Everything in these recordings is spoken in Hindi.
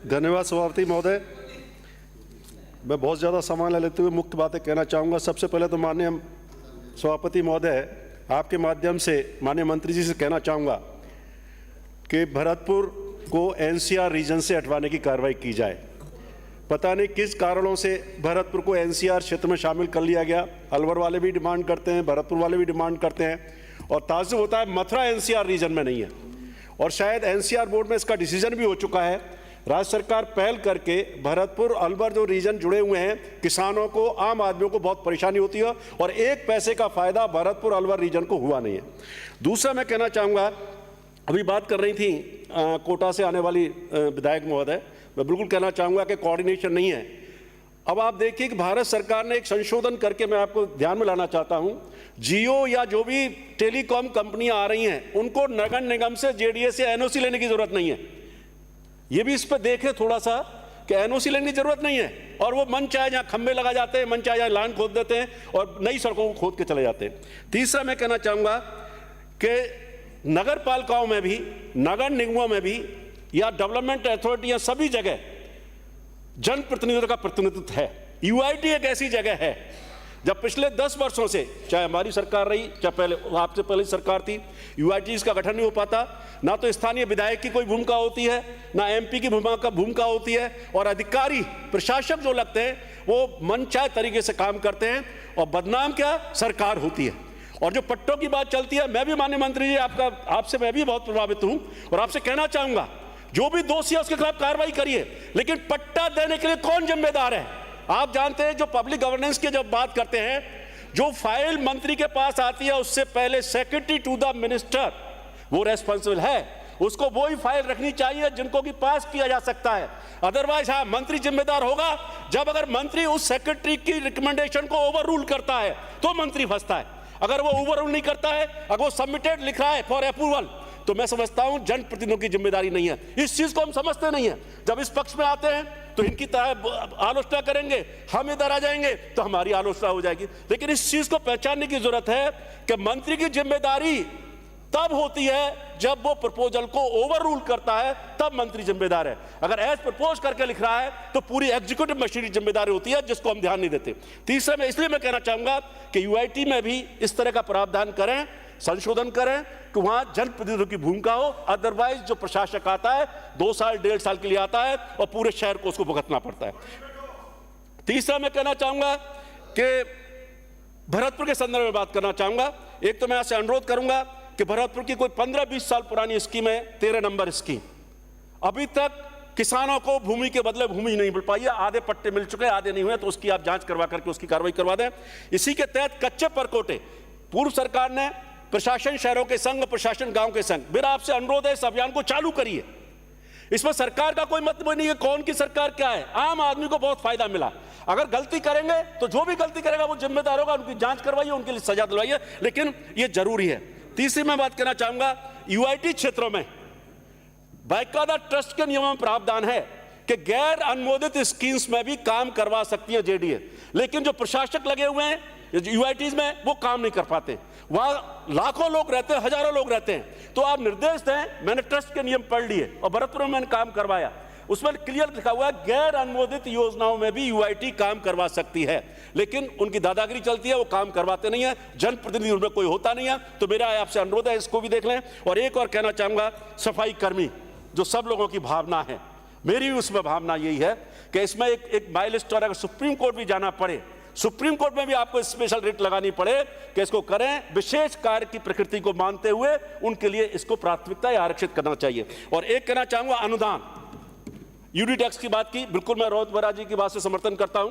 धन्यवाद सभापति महोदय। मैं बहुत ज़्यादा समय ले लेते हुए मुख्य बातें कहना चाहूँगा। सबसे पहले तो माननीय सभापति महोदय, आपके माध्यम से माननीय मंत्री जी से कहना चाहूँगा कि भरतपुर को एनसीआर रीजन से हटवाने की कार्रवाई की जाए। पता नहीं किस कारणों से भरतपुर को एनसीआर क्षेत्र में शामिल कर लिया गया। अलवर वाले भी डिमांड करते हैं, भरतपुर वाले भी डिमांड करते हैं, और ताज्जुब होता है मथुरा एनसीआर रीजन में नहीं है। और शायद एनसीआर बोर्ड में इसका डिसीजन भी हो चुका है। राज्य सरकार पहल करके भरतपुर अलवर जो रीजन जुड़े हुए हैं, किसानों को, आम आदमियों को बहुत परेशानी होती है और एक पैसे का फायदा भरतपुर अलवर रीजन को हुआ नहीं है। दूसरा मैं कहना चाहूँगा, अभी बात कर रही थी कोटा से आने वाली विधायक महोदय, मैं बिल्कुल कहना चाहूँगा कि कोऑर्डिनेशन नहीं है। अब आप देखिए कि भारत सरकार ने एक संशोधन करके, मैं आपको ध्यान में लाना चाहता हूँ, जियो या जो भी टेलीकॉम कंपनियां आ रही हैं उनको नगर निगम से, जेडीए से एनओसी लेने की जरूरत नहीं है। ये भी इस पर देखें थोड़ा सा कि एनओसी लेने की जरूरत नहीं है, और वो मन चाहे जहाँ खंबे लगा जाते हैं, मन चाहे जहाँ लाइन खोद देते हैं और नई सड़कों को खोद के चले जाते हैं। तीसरा मैं कहना चाहूँगा कि नगर पालिकाओं में भी, नगर निगमों में भी या डेवलपमेंट अथॉरिटी या सभी जगह जनप्रतिनिधियों का प्रतिनिधित्व है। यूआईटी एक ऐसी जगह है, जब पिछले 10 वर्षों से, चाहे हमारी सरकार रही, चाहे पहले आपसे पहले सरकार थी, यूआईटी का गठन नहीं हो पाता। ना तो स्थानीय विधायक की कोई भूमिका होती है, ना एमपी की भूमिका होती है, और अधिकारी प्रशासक जो लगते हैं वो मनचाहे तरीके से काम करते हैं, और बदनाम क्या सरकार होती है। और जो पट्टों की बात चलती है, मैं भी माननीय मंत्री जी आपसे मैं भी बहुत प्रभावित हूं, और आपसे कहना चाहूंगा जो भी दोषी है उसके खिलाफ कार्रवाई करिए, लेकिन पट्टा देने के लिए कौन जिम्मेदार है? आप जानते हैं, जो पब्लिक गवर्नेंस की जब बात करते हैं, जो फाइल मंत्री के पास आती है उससे पहले सेक्रेटरी टू द मिनिस्टर वो रेस्पॉन्सिबल है, उसको वही फाइल रखनी चाहिए जिनको कि पास किया जा सकता है। अदरवाइज हाँ, मंत्री जिम्मेदार होगा जब अगर मंत्री उस सेक्रेटरी की रिकमेंडेशन को ओवर रूल करता है तो मंत्री फंसता है। अगर वो ओवर रूल नहीं करता है, अगर वो सबमिटेड लिख रहा है फॉर अप्रूवल, तो मैं समझता हूं जनप्रतिनिधियों की जिम्मेदारी नहीं है। इस चीज को हम समझते नहीं है। जब इस पक्ष में आते हैं तो इनकी आलोचना करेंगे, हम इधर आ जाएंगे तो हमारी आलोचना हो जाएगी। लेकिन इस चीज को पहचानने की जरूरत है कि मंत्री की जिम्मेदारी तब होती है जब वो प्रपोजल को ओवर रूल करता है, तब मंत्री जिम्मेदार है। अगर एज प्रपोज करके लिख रहा है तो पूरी एग्जीक्यूटिव मशीनरी जिम्मेदारी होती है, जिसको हम ध्यान नहीं देते। तीसरे में इसलिए मैं कहना चाहूंगा कि यूआईटी में भी इस तरह का प्रावधान करें, संशोधन करें कि वहां जनप्रतिनिधियों की भूमिका हो। अदरवाइज जो प्रशासक आता है 2 साल 1.5 साल के लिए आता है और पूरे शहर को उसको भुगतना पड़ता है। तीसरा मैं कहना चाहूंगा कि भरतपुर के संदर्भ में बात करना चाहूंगा। एक तो मैं आपसे अनुरोध करूंगा कि भरतपुर की कोई 15-20 साल पुरानी स्कीम है, 13 नंबर स्कीम, अभी तक किसानों को भूमि के बदले भूमि नहीं मिल पाई है। आधे पट्टे मिल चुके हैं, आधे नहीं हुए, तो उसकी आप जांच करवा करके उसकी कार्रवाई करवा दें। इसी के तहत कच्चे परकोटे पूर्व सरकार ने, प्रशासन शहरों के संग, प्रशासन गांव के संग, मेरा आपसे अनुरोध है इस अभियान को चालू करिए। इसमें सरकार का कोई मतलब नहीं है कौन की सरकार क्या है, आम आदमी को बहुत फायदा मिला। अगर गलती करेंगे तो जो भी गलती करेगा वो जिम्मेदार होगा, उनकी जांच करवाइए, उनके लिए सजा दिलवाइए, लेकिन ये जरूरी है। तीसरी मैं बात करना चाहूंगा, यूआईटी क्षेत्रों में बाकायदा ट्रस्ट के नियमों में प्रावधान है कि गैर अनुमोदित स्कीम्स में भी काम करवा सकती है जेडीए, लेकिन जो प्रशासक लगे हुए हैं यूआईटीज में वो काम नहीं कर पाते। वहां लाखों लोग रहते हैं, हजारों लोग रहते हैं, तो आप निर्देश दें। मैंने ट्रस्ट के नियम पढ़ लिए और भरतपुर में मैंने काम करवाया, उसमें क्लियर लिखा हुआ है गैर अनुमोदित योजनाओं में भी यूआईटी काम करवा सकती है, लेकिन उनकी दादागिरी चलती है, वो काम करवाते नहीं है, जनप्रतिनिधि उनमें कोई होता नहीं है। तो मेरा आपसे अनुरोध है इसको भी देख लें। और एक और कहना चाहूंगा, सफाई कर्मी जो सब लोगों की भावना है, मेरी भी उसमें भावना यही है कि इसमें एक माइलस्टोन, अगर सुप्रीम कोर्ट भी जाना पड़े, सुप्रीम कोर्ट में भी आपको स्पेशल रेट लगानी पड़े कि इसको करें, विशेष कार्य की प्रकृति को मानते हुए उनके लिए इसको प्राथमिकता या आरक्षित करना चाहिए। और एक कहना चाहूंगा, अनुदान, यूडी टैक्स की बात की, बिल्कुल मैं रोहित बरा जी की बात से समर्थन करता हूं।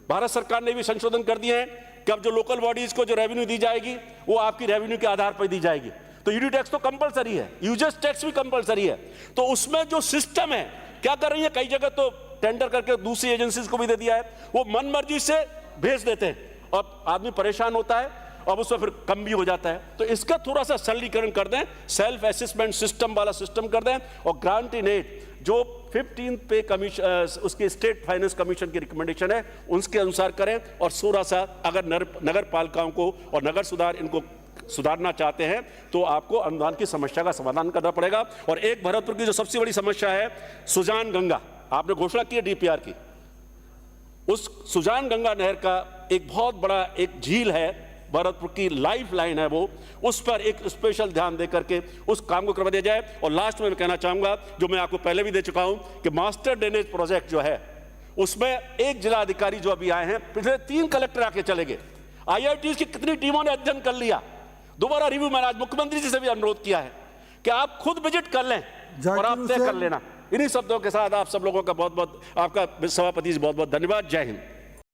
भारत सरकार ने भी संशोधन कर दिए हैं कि अब जो लोकल बॉडीज को जो रेवेन्यू दी जाएगी वो आपकी रेवेन्यू के आधार पर दी जाएगी। तो यूडी टैक्स तो कंपलसरी है, यूजर्स टैक्स भी कंपलसरी है। तो उसमें जो सिस्टम है, क्या कर रही है, कई जगह तो टेंडर करके दूसरी एजेंसीज को भी दे दिया है, वो मन मर्जी से भेज देते हैं और आदमी परेशान होता है और उसमें फिर कम भी हो जाता है। तो इसका थोड़ा सा सरलीकरण कर दें, सेल्फ असेसमेंट सिस्टम वाला सिस्टम कर दें, और ग्रांट इन एड जो 15th पे कमीशन, उसके स्टेट फाइनेंस कमीशन की रिकमेंडेशन है, उसके अनुसार करें। और थोड़ा सा अगर नगर पालिकाओं को और नगर सुधार इनको सुधारना चाहते हैं तो आपको अनुदान की समस्या का समाधान करना पड़ेगा। और एक भरतपुर की जो सबसे बड़ी समस्या है सुजान गंगा, आपने घोषणा की है डीपीआर की, उस सुजान गंगा नहर का एक बहुत बड़ा एक झील है, भरतपुर की लाइफ लाइन है वो, उस पर एक स्पेशल ध्यान दे करके उस काम को करवा दिया जाए। और लास्ट में मैं कहना चाहूंगा, जो मैं आपको पहले भी दे चुका हूं, कि मास्टर ड्रेनेज प्रोजेक्ट जो है उसमें एक जिला अधिकारी जो अभी आए हैं, पिछले 3 कलेक्टर आके चले गए, IITs की कितनी टीमों ने अध्ययन कर लिया, दोबारा रिव्यू मैंने आज मुख्यमंत्री जी से भी अनुरोध किया है कि आप खुद विजिट कर लें और आप तय कर लेना। इन्हीं शब्दों के साथ आप सब लोगों का बहुत बहुत, आपका सभापति जी बहुत बहुत धन्यवाद। जय हिंद।